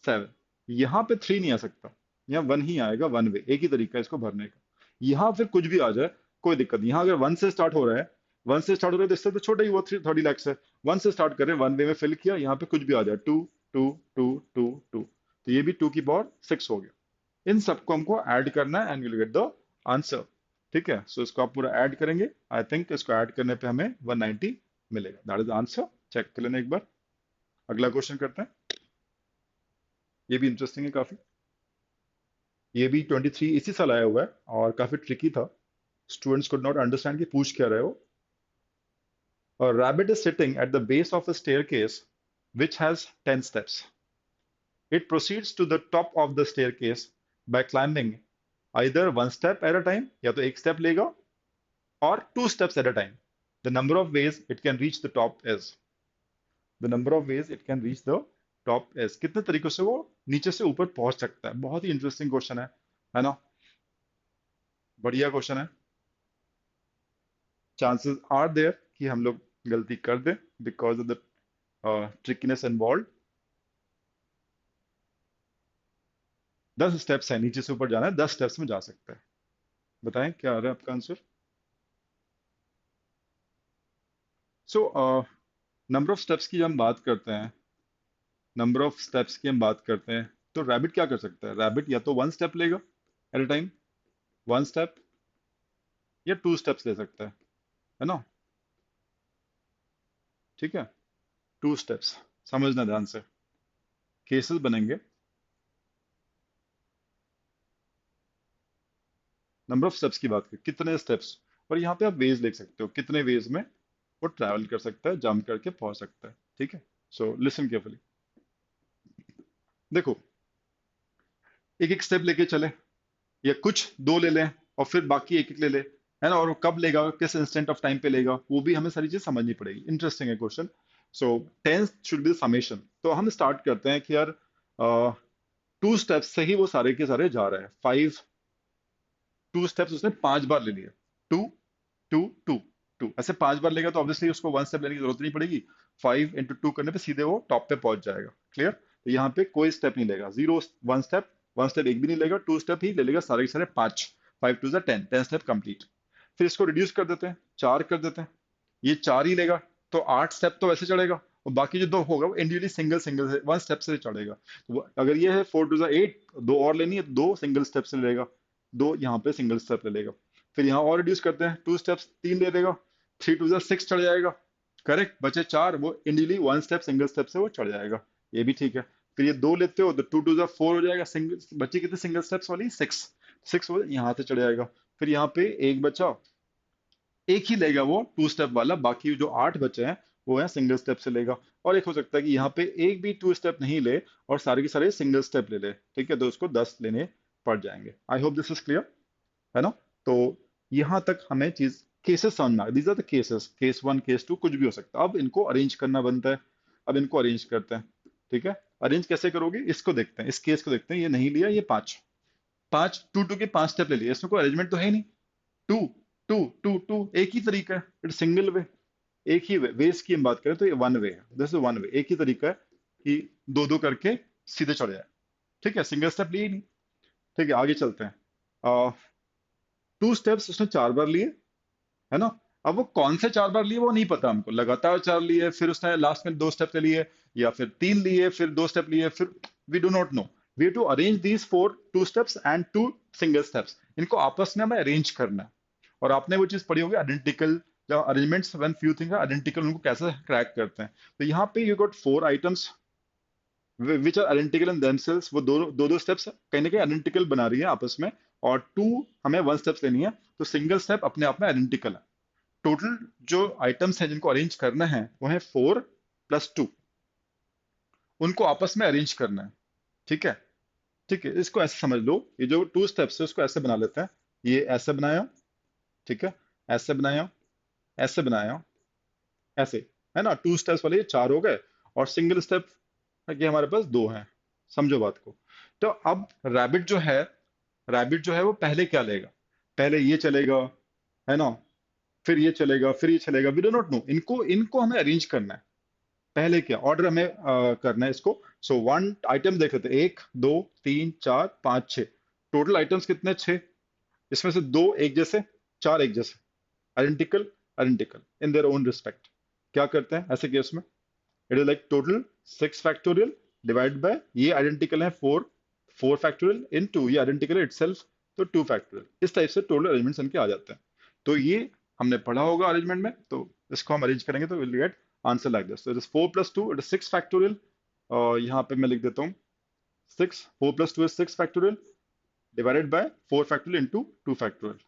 seven. यहाँ पे थ्री नहीं आ सकता, यहाँ वन ही आएगा, वन वे, एक ही तरीका है इसको भरने का। यहाँ फिर कुछ भी आ जाए कोई दिक्कत नहीं, यहाँ अगर वन से स्टार्ट हो रहा है, वन से स्टार्ट हो रहा है तो इससे तो छोटा ही वो 30 लाख है। वन से स्टार्ट करें, वन वे में फिल किया, यहाँ पे कुछ भी आ जाए, two two two two two, तो ये भी टू की पावर सिक्स हो गया। इन सबको हमको ऐड करना है and will get the answer. ठीक है, सो इसको आप पूरा ऐड करेंगे, आई थिंक इसको ऐड करने पे हमें 190 मिलेगा, that is the answer. Check कर लेना एक बार। अगला क्वेश्चन करते हैं, ये भी इंटरेस्टिंग है काफी। ये भी 23 इसी साल आया हुआ है और काफी ट्रिकी था, स्टूडेंट्स कुड नॉट अंडरस्टैंड कि पूछ क्या रहे हो। A rabbit is sitting at the base of a staircase which has 10 steps. It proceeds to the top of the staircase by climbing either one step at a time, या तो एक step लेगा, or two steps at a time. The number of ways it can reach the top is. The number of ways it can reach the top is. कितने तरीकों से वो नीचे से ऊपर पहुंच सकता है। बहुत ही इंटरेस्टिंग क्वेश्चन है ना, बढ़िया क्वेश्चन है। चांसेस आर देयर कि हम लोग गलती कर दें because of the trickiness involve. 10 steps है नीचे से ऊपर जाना है, 10 स्टेप्स में जा सकता है। बताएं क्या आ रहा है आपका answer. So number of steps की जब हम बात करते हैं, नंबर ऑफ स्टेप्स की हम बात करते हैं, तो रैबिट क्या कर सकता है, रैबिट या तो वन स्टेप लेगा at a time, one step, या टू स्टेप्स ले सकता है ना। ठीक है, टू स्टेप्स, समझना ध्यान से, केसेस बनेंगे। नंबर ऑफ स्टेप्स की बात करें, कितने स्टेप्स, और यहाँ पे आप वेज लिख सकते हो, कितने वेज में वो ट्रैवल कर सकता है, जंप करके पहुंच सकता है। ठीक है, सो लिसन केयरफुली। देखो, एक एक स्टेप लेके चले, या कुछ दो ले लें और फिर बाकी एक एक ले ले, है ना, और वो कब लेगा, किस इंस्टेंट ऑफ टाइम पे लेगा, वो भी हमें सारी चीज समझनी पड़ेगी। इंटरेस्टिंग है question. So terms should be summation. तो हम स्टार्ट करते हैं कि यार टू स्टेप्स से ही वो सारे के सारे जा रहे हैं, फाइव, टू स्टेप्स उसने 5 बार ले लिए, टू टू टू टू, ऐसे 5 बार लेगा तो ऑब्वियसली उसको वन स्टेप लेने की जरूरत नहीं पड़ेगी, फाइव इंटू टू करने पे सीधे वो टॉप पे पहुंच जाएगा। क्लियर, तो यहाँ पे कोई स्टेप नहीं लेगा, जीरो, वन स्टेप एक भी नहीं लेगा, टू स्टेप ही ले लेगा सारे के सारे पांच, फाइव टू जा टेन, 10 स्टेप कंप्लीट। फिर इसको रिड्यूस कर देते हैं, चार कर देते हैं, ये चार ही लेगा, तो 8 स्टेप तो वैसे चढ़ेगा, और बाकी जो दो होगा वो इंडिविजुअली सिंगल सिंगल से वन स्टेप से चढ़ेगा। तो अगर ये है फोर टू जा एट, दो और लेनी है, दो सिंगल स्टेप से लेगा, दो यहाँ पे सिंगल स्टेप ले लेगा। फिर यहाँ और रिड्यूस करते हैं, टू स्टेप्स तीन ले लेगा, थ्री टू जा सिक्स चढ़ जाएगा, करेक्ट, बचे चार, वो individually one step single step से वो चढ़ जाएगा, ये भी ठीक है। फिर ये दो लेते हो तो टू टू जा फोर हो जाएगा, सिंगल बची कितने सिंगल स्टेप्स वाली, सिक्स, सिक्स यहाँ से चढ़ जाएगा। फिर यहाँ पे एक बचा, एक ही लेगा वो टू स्टेप वाला, बाकी जो 8 बचे हैं वो है सिंगल स्टेप से लेगा। और एक हो सकता है कि यहाँ पे एक भी टू स्टेप नहीं ले और सारे के सारे सिंगल स्टेप ले ले, ठीक है, तो उसको 10 लेने पड़ जाएंगे। I hope this is clear, है ना। तो यहाँ तक हमें चीज केसेस समझ में आ गए। These are the cases, case one case two कुछ भी हो सकता है। अब इनको अरेंज करना बनता है। अब इनको अरेंज करते हैं, ठीक है। अरेंज कैसे करोगे इसको देखते हैं, इस केस को देखते हैं। ये नहीं लिया, ये पांच, पांच टू टू के 5 स्टेप ले लिए, इसमें कोई अरेंजमेंट तो है ही नहीं। टू टू टू टू एक ही तरीका है, इट्स सिंगल वे। एक ही वे, वेज की हम बात करें तो ये वन वे है, दिस इज वन वे। एक ही तरीका है कि दो दो करके सीधे चढ़ जाए, ठीक है, सिंगल स्टेप लिए ही नहीं। ठीक है, आगे चलते हैं। टू स्टेप्स उसने 4 बार लिए, है ना। अब वो कौन से 4 बार लिए वो नहीं पता हमको, लगातार 4 लिए, फिर उसने लास्ट में 2 स्टेप ले लिए, या फिर 3 लिए फिर 2 स्टेप लिए, फिर we do not know. We have to arrange these four two steps and two single steps, इनको आपस में हमें अरेंज करना है। और आपने वो चीज पढ़ी होगी आइडेंटिकल, जब arrangements when few things are identical, उनको कैसे क्रैक करते हैं। तो यहाँ पे you got 4 items which are identical in themselves, वो दो दो दो स्टेप्स कहीं ना कहीं आइडेंटिकल बना रही है आपस में, और टू हमें वन स्टेप्स लेनी है, तो सिंगल स्टेप अपने आप में आइडेंटिकल है। टोटल जो आइटम्स हैं जिनको अरेंज करना है वो है 4 + 2, उनको आपस में अरेंज करना है, ठीक है। ठीक है, इसको ऐसे समझ लो, ये जो टू स्टेप्स है उसको ऐसे बना लेते हैं। ये ऐसे बनाया, ठीक है, ऐसे बनाया, ऐसे बनाया, ऐसे, है ना। टू स्टेप्स वाले ये 4 हो गए, और सिंगल स्टेप के हमारे पास 2 हैं। समझो बात को। तो अब रैबिट जो है, रैबिट जो है वो पहले क्या लेगा, पहले ये चलेगा, है ना, फिर ये चलेगा, फिर ये चलेगा, वी डू नॉट नो। इनको इनको हमें अरेंज करना है। पहले क्या ऑर्डर हमें करना है इसको। सो वन आइटम देख लेते हैं, 1 2 3 4 5 6, टोटल आइटम्स कितने, 6। इसमें से 2 एक जैसे, 4 एक जैसे, identical, identical in their own respect. क्या करते हैं ऐसे केस में, it is like total 6 factorial divide by, ये आइडेंटिकल है 4, 4 फैक्टोरियल इन टू, ये आइडेंटिकल है इटसेल्फ, तो 2 फैक्टोरियल। इस टाइप से टोटल अरेंजमेंट्स इनके आ जाते हैं। तो ये हमने पढ़ा होगा अरेंजमेंट में, तो इसको हम अरेंज करेंगे तो will get answer like this. तो it is 4 + 2, it is 6 factorial. और यहाँ पे मैं लिख देता हूँ 6, 4 + 2 is 6 factorial divided by 4 factorial into 2 factorial,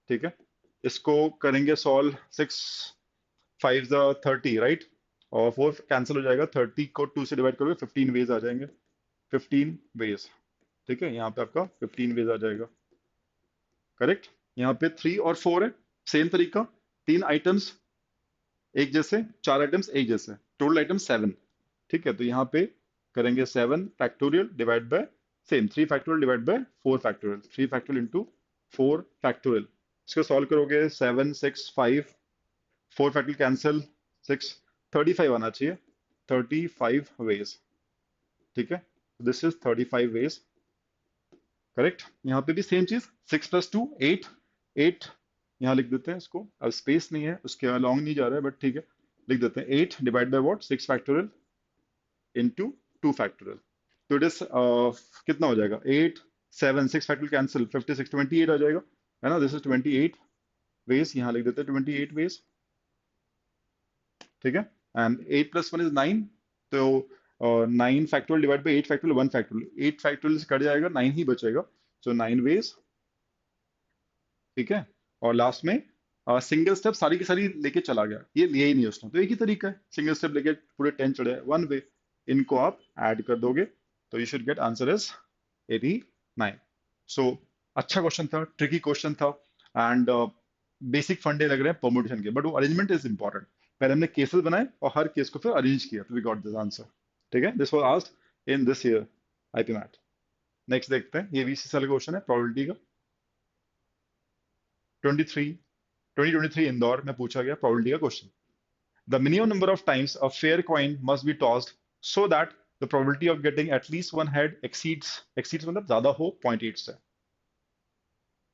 ठीक है। इसको करेंगे सॉल्व, 6 5 × 30, राइट, और 4 कैंसिल हो जाएगा, 30 को 2 से डिवाइड करोगे 15 वेज आ जाएंगे, 15 वेज, ठीक है। यहाँ पे आपका 15 वेज आ जाएगा, करेक्ट। यहाँ पे 3 और 4 है, सेम तरीका, 3 आइटम्स एक जैसे, 4 आइटम्स एक जैसे, टोटल आइटम 7, ठीक है। तो यहाँ पे करेंगे 7 factorial divide by same 3 factorial divide by 4 factorial, 3 factorial into 4 factorial. इसको सॉल्व करोगे 7 6 5, 4 फैक्टोरियल कैंसिल, 6, 35 आना चाहिए, 35 वेज, ठीक है। This is 35 ways, correct. यहाँ पे भी सेम चीज, 6 + 2 8, 8 यहाँ लिख देते हैं इसको, अब स्पेस नहीं है उसके अलॉन्ग नहीं जा रहा है, बट ठीक है, लिख देते हैं 8 divide by what, 6 factorial into 2 factorial. तो इट इज कितना हो जाएगा, 8 7 6 फैक्टोरियल कैंसिल, 56 28 आ जाएगा, है ना। दिस इज 28 वेज, यहाँ लिख देते हैं 28 वेज, ठीक है। एंड 8 + 1 इज 9, तो 9 factorial divide by 8 factorial, 1 factorial, 8 factorial से कट जाएगा, 9 ही बचेगा, सो 9 वेज, ठीक है। और लास्ट में सिंगल स्टेप सारी की सारी लेके चला गया, ये लिया ही नहीं उसने, तो एक ही तरीका है, सिंगल स्टेप लेके पूरे 10 चढ़े, वन वे। इनको आप ऐड कर दोगे तो you should get answer is 89। सो अच्छा क्वेश्चन था, ट्रिकी क्वेश्चन था, एंड बेसिक फंडे लग रहे हैं परमुटेशन के, बट वो अरेंजमेंट इज इंपॉर्टेंट। पहले हमने केसेस बनाए और हर केस को फिर अरेंज किया, तो वी गॉट दिस आंसर, ठीक है। This was asked in this year IP math. Next देखते हैं, ये 20 साल का क्वेश्चन है प्रोबेबिलिटी का, 2023 इंदौर में पूछा गया प्रोबेबिलिटी का question. The minimum number of times a fair coin must be tossed so that the probability of getting at least one head exceeds, exceeds मतलब ज्यादा हो 0.8 से।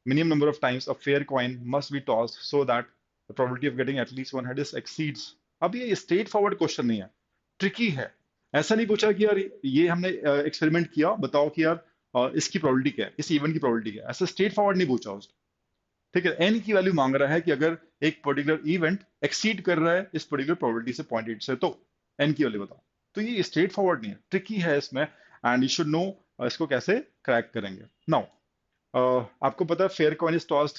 Minimum number of times a fair coin must be tossed so that the probability of getting at least one head is exceeds. अब ये स्ट्रेट फॉरवर्ड क्वेश्चन नहीं है, ट्रिकी है। ऐसा नहीं पूछा कि यार ये हमने एक्सपेरिमेंट किया, बताओ कि यार इसकी प्रोबेबिलिटी क्या है, इस इवेंट की प्रोबेबिलिटी क्या है, ऐसा स्ट्रेट फॉरवर्ड नहीं पूछा उसने, ठीक है। एन की वैल्यू मांग रहा है कि अगर एक पर्टिकुलर इवेंट एक्सीड कर रहा है इस पर्टिकुलर प्रोबेबिलिटी से 0.8 से, तो एन की वैल्यू बताओ। तो ये स्ट्रेट फॉरवर्ड नहीं है, ट्रिकी है इसमें, एंड यू शुड नो इसको कैसे क्रैक करेंगे। नाउ आपको पता है फेयर कॉइन इज टॉस्ड,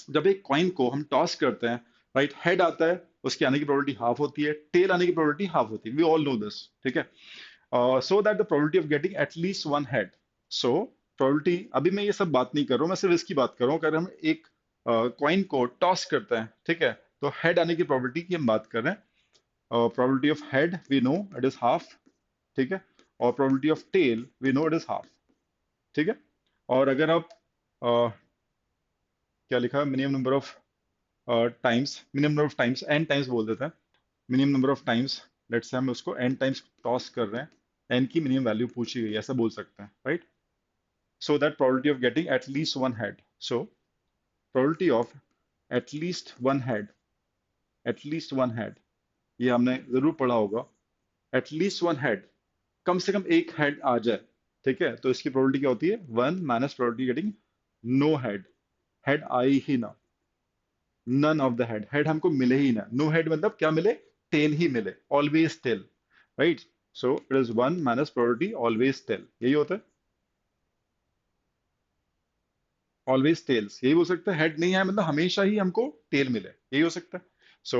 जब एक कॉइन को हम टॉस करते हैं, राइट, हेड आता है, उसके आने की प्रोबेबिलिटी हाफ होती है, टेल आने की प्रोबेबिलिटी हाफ होती है, वी ऑल नो दिस, ठीक है। So that the probability of getting at least one head, so probability, अभी मैं ये सब बात नहीं कर रहा हूँ, मैं सिर्फ इसकी बात कर रहा हूँ, अगर हम एक कॉइन को टॉस करते हैं, ठीक है, तो हेड आने की प्रोबेबिलिटी की हम बात कर रहे हैं। Probability of head we know it is half, ठीक है, और probability of tail we know it is half, ठीक है। और अगर आप क्या लिखा है, minimum number of times, minimum number of times, n times बोल देते हैं, minimum number of times, let's say हम उसको एन टाइम्स टॉस कर रहे हैं, एन की मिनिमम वैल्यू पूछी गई है, ऐसा बोल सकते हैं, right. So that probability of getting at least one head, so probability of at least one head, at least one head, ये हमने जरूर पढ़ा होगा, एटलीस्ट वन हेड, कम से कम एक हेड आ जाए, ठीक है, तो इसकी प्रोबेबिलिटी क्या होती है, one minus probability getting no head, head आई ही ना, none of the head, head हमको मिले ही ना, नो हेड मतलब क्या मिले, टेल ही मिले, always tail, right. So it is one minus probability always tail, यही होता है, ऑलवेज टेल्स, यही बोल सकते हैं, हेड नहीं है मतलब हमेशा ही हमको टेल मिले, यही हो सकता है। सो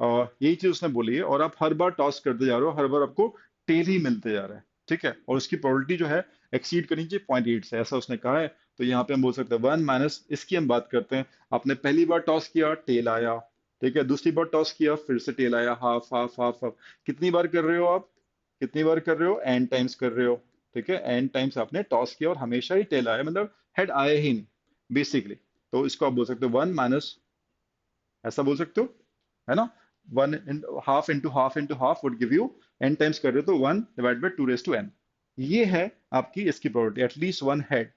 यही चीज उसने बोली है, और आप हर बार टॉस करते जा रहे हो, हर बार आपको टेल ही मिलते जा रहा है, ठीक है, और उसकी प्रोबेबिलिटी जो है एक्सीड करनी चाहिए 0.8 से, ऐसा उसने कहा है। तो यहाँ पे हम बोल सकते हैं वन माइनस, इसकी हम बात करते हैं, आपने पहली बार टॉस किया टेल आया, ठीक है, दूसरी बार टॉस किया फिर से टेल आया, हाफ हाफ हाफ हाफ, कितनी बार कर रहे हो आप, कितनी बार कर रहे हो, एन टाइम्स कर रहे हो, ठीक है, एन टाइम्स आपने टॉस किया और हमेशा ही टेल आया, मतलब हेड आए ही नहीं बेसिकली। तो इसको आप बोल सकते हो वन माइनस, ऐसा बोल सकते हो, है ना, one half into half would give you, n times कर रहे हो तो one divide by two raise to n, ये है आपकी इसकी probability, at least one head,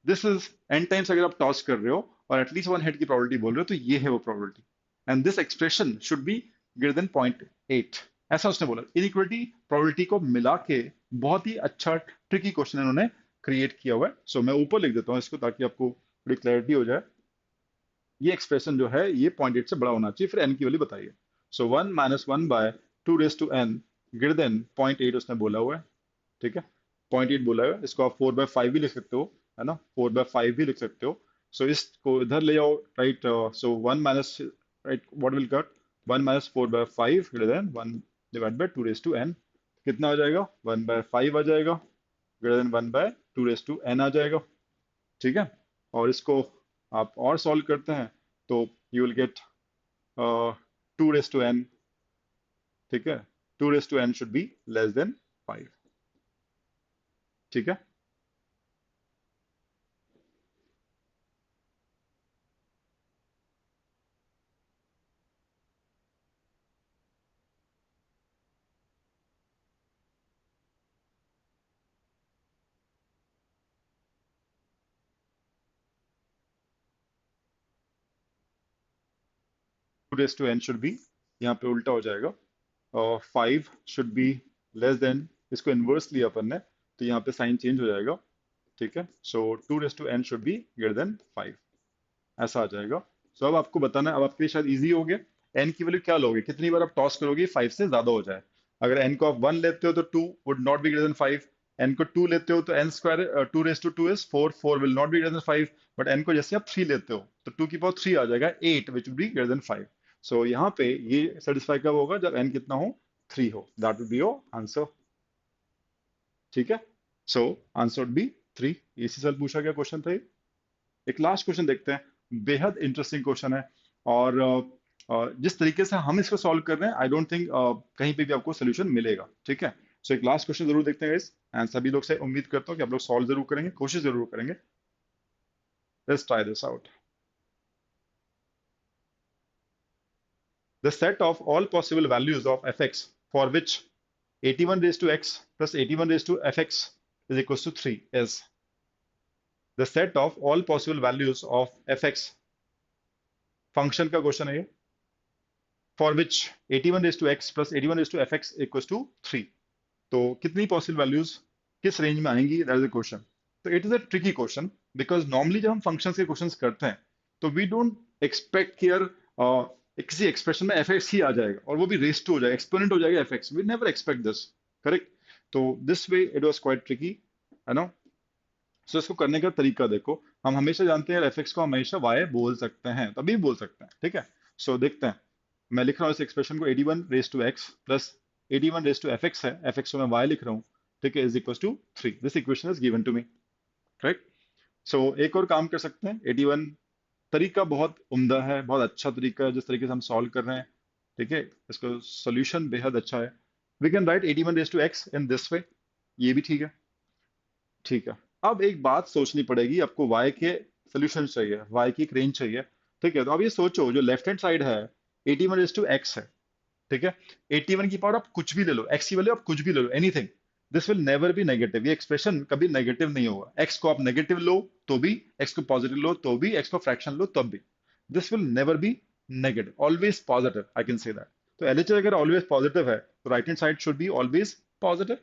this is n times, अगर आप टॉस कर रहे हो और एटलीस्ट वन हेड की प्रोबेबिलिटी बोल रहे हो, तो ये है वो probability, and this expression should be greater than 0.8, ऐसा उसने बोला। इनइक्वालिटी प्रोबेबिलिटी को मिला के बहुत ही अच्छा ट्रिकी क्वेश्चन इन्होंने क्रिएट किया हुआ है। सो मैं ऊपर लिख देता हूँ इसको ताकि आपको थोड़ी क्लैरिटी हो जाए, ये एक्सप्रेशन जो है ये 0.8 से बड़ा होना चाहिए, फिर एन की वैल्यू बताइए। So one minus one by two raise to n greater than 0.8 उसने बोला हुआ है, ठीक है, 0.8 बोला है, इसको आप 4/5 भी लिख सकते हो, है ना, 4/5 भी लिख सकते हो। सो इसको इधर ले जाओ, right, so one minus, right, what will cut, one minus 4/5 greater than one divide by two raise to n, कितना आ जाएगा, 1/5 आ जाएगा, greater than 1/2 raise to n आ जाएगा, ठीक है। और इसको आप और सॉल्व करते हैं तो you will get two raise to n, ठीक है, two raise to n should be less than 5, ठीक है। Two raise to n should be, यहाँ पे उल्टा हो जाएगा, और 5 शुड बी लेस देन, इसको इन्वर्स लिया अपन ने तो यहाँ पे साइन चेंज हो जाएगा, ठीक है। So two raise to n should be greater than 5, ऐसा आ जाएगा। सो अब आपको बताना है, अब आपके लिए शायद इजी हो गया, एन की वैल्यू क्या लोगे, कितनी बार आप टॉस करोगे 5 से ज्यादा हो जाए, अगर एन को आप 1 लेते हो तो 2 would not be greater than 5, n को 2 लेते हो तो n square 2 raise to 2 is 4, 4 will not be greater than 5, but n को जैसे आप 3 लेते हो तो 2 की पावर 3 आ जाएगा 8 which would be greater than 5। सो यहाँ पे ये सेटिस्फाई कब होगा, जब एन कितना हो, 3 हो, that would be your answer, ठीक है। सो आंसर वुड बी 3, इसी साल पूछा गया क्वेश्चन था ये। एक लास्ट क्वेश्चन देखते हैं, बेहद इंटरेस्टिंग क्वेश्चन है, और जिस तरीके से हम इसको सॉल्व कर रहे हैं आई डोंट थिंक कहीं पे भी आपको सोल्यूशन मिलेगा, ठीक है। सो एक लास्ट क्वेश्चन जरूर देखते हैं guys, एंड सभी लोग से उम्मीद करता हूँ कि आप लोग सॉल्व जरूर करेंगे, कोशिश जरूर करेंगे। Let's try this out. The set of all possible values of fx for which 81 raised to x plus 81 raised to fx is equals to 3 is the set of all possible values of fx, function का क्वेश्चन है ये, for which 81 raise to x plus 81 raise to f x equal to 3, तो कितनी पॉसिबल वैल्यूज किस रेंज में आएंगी, दैट इज द क्वेश्चन। तो it is a tricky question, because normally जब हम फंक्शंस के क्वेश्चंस करते हैं तो वी डोंट एक्सपेक्ट कि यार किसी एक्सप्रेशन में एफ एक्स ही आ जाएगा और वो भी रेस टू हो जाएगा, एक्सपोनेंट हो जाएगा f x, we never expect this, correct. तो this way it was quite tricky, है ना। सो इसको करने का तरीका देखो, हम हमेशा जानते हैं एफ एक्स को हम हमेशा वाई बोल सकते हैं, तभी बोल सकते हैं, ठीक है। सो देखते हैं, मैं लिख रहा हूँ इस एक्सप्रेशन को 81 raise to x plus 81 raise to f x है, एफ एक्स को मैं वाई लिख रहा हूँ, ठीक है, is equal to 3। This equation is given to me, right. So एक और काम कर सकते हैं, 81 तरीका बहुत उम्दा है, बहुत अच्छा तरीका है जिस तरीके से हम सॉल्व कर रहे हैं, ठीक है, इसका सोल्यूशन बेहद अच्छा है। We can write 81 raise to x in this way, ये भी ठीक है, ठीक है। अब एक बात सोचनी पड़ेगी, आपको y के सोल्यूशन चाहिए, y की एक रेंज चाहिए, ठीक है। तो अब ये सोचो, जो लेफ्ट हैंड साइड है 81 रेस टू x है, ठीक है। 81 की पावर आप कुछ भी ले लो, x की वैल्यू आप कुछ भी ले लो, anything, this will never be negative, ये एक्सप्रेशन कभी नेगेटिव नहीं होगा। x को आप नेगेटिव लो तो भी, x को पॉजिटिव लो तो भी, x को फ्रैक्शन लो तब भी, this will never be negative, always positive, I can say that. तो एलएचएस अगर ऑलवेज पॉजिटिव है तो right hand side should be always positive,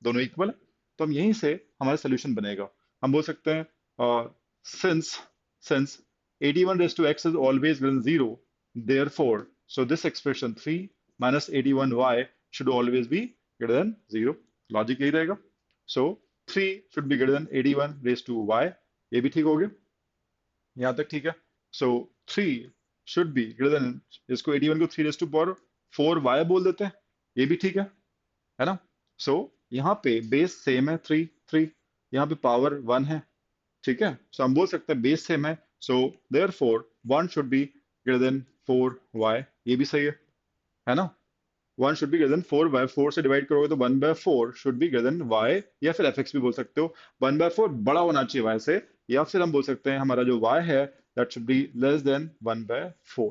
दोनों इक्वल है। तो हम यहीं से हमारा सोल्यूशन बनेगा, हम बोल सकते हैं since since 81 raised to x is always greater than 0, therefore so this expression 3 minus 81y should always be greater than 0, logic यही रहेगा। so 3 should be greater than 81 raised to y, ये भी ठीक हो गया, यहाँ तक ठीक है। so 3 should be greater than, इसको 81 को 3 raised to power 4y बोल देते हैं, ये भी ठीक है ना। सो यहाँ पे बेस सेम है, 3 3, यहाँ पे पावर 1 है, ठीक है। सो हम बोल सकते हैं बेस सेम है, so therefore 1 should be greater then 4y, ये भी सही है ना। 1 should be greater then 4y, 4 से डिवाइड करोगे तो 1/4 should be greater then y, या फिर fx भी बोल सकते हो, 1/4 बड़ा होना चाहिए y से, या फिर हम बोल सकते हैं हमारा जो y है that should be less then 1/4,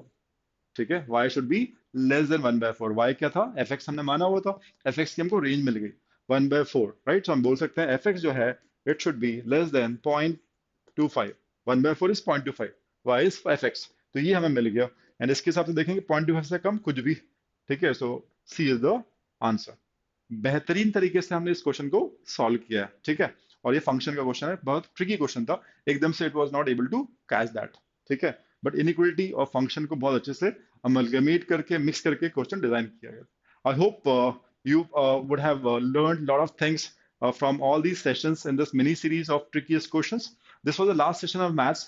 ठीक है। y should be less then 1/4, y क्या था, fx हमने माना हुआ था, fx की हमको रेंज मिल गई 1/4, राइट। सो हम बोल सकते हैं fx जो है it should be less then 0.25, 1/4 is 0.25, y is fx, तो ये हमें मिल गया। एंड इसके हिसाब से देखेंगे 0.25 से कम कुछ भी, ठीक है। सो सी इज द आंसर। बेहतरीन तरीके से हमने इस क्वेश्चन को सॉल्व किया है, ठीक है। और ये फंक्शन का क्वेश्चन है, बहुत ट्रिकी क्वेश्चन था, एकदम से it was not able to catch that, ठीक है। बट इनइक्वलिटी और फंक्शन को बहुत अच्छे से अमलगमेट करके, मिक्स करके क्वेश्चन डिजाइन किया गया। I hope you would have learned a lot of things from all these sessions in this mini series of trickiest questions. This was the last session of maths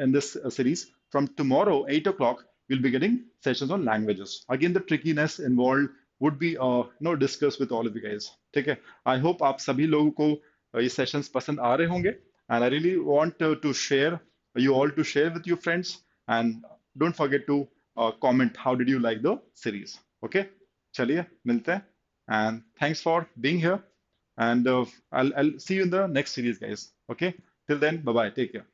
in this series. From tomorrow 8 o'clock we'll be getting sessions on languages, again the trickiness involved would be discussed with all of you guys, ठीक है। आई होप आप सभी लोगों को ये सेशंस पसंद आ रहे होंगे, and I really want to share you all to share with your friends, and don't forget to comment how did you like the series, okay। चलिए मिलते हैं, and thanks for being here, and I'll see you in the next series guys, okay। Till then, bye bye, take care।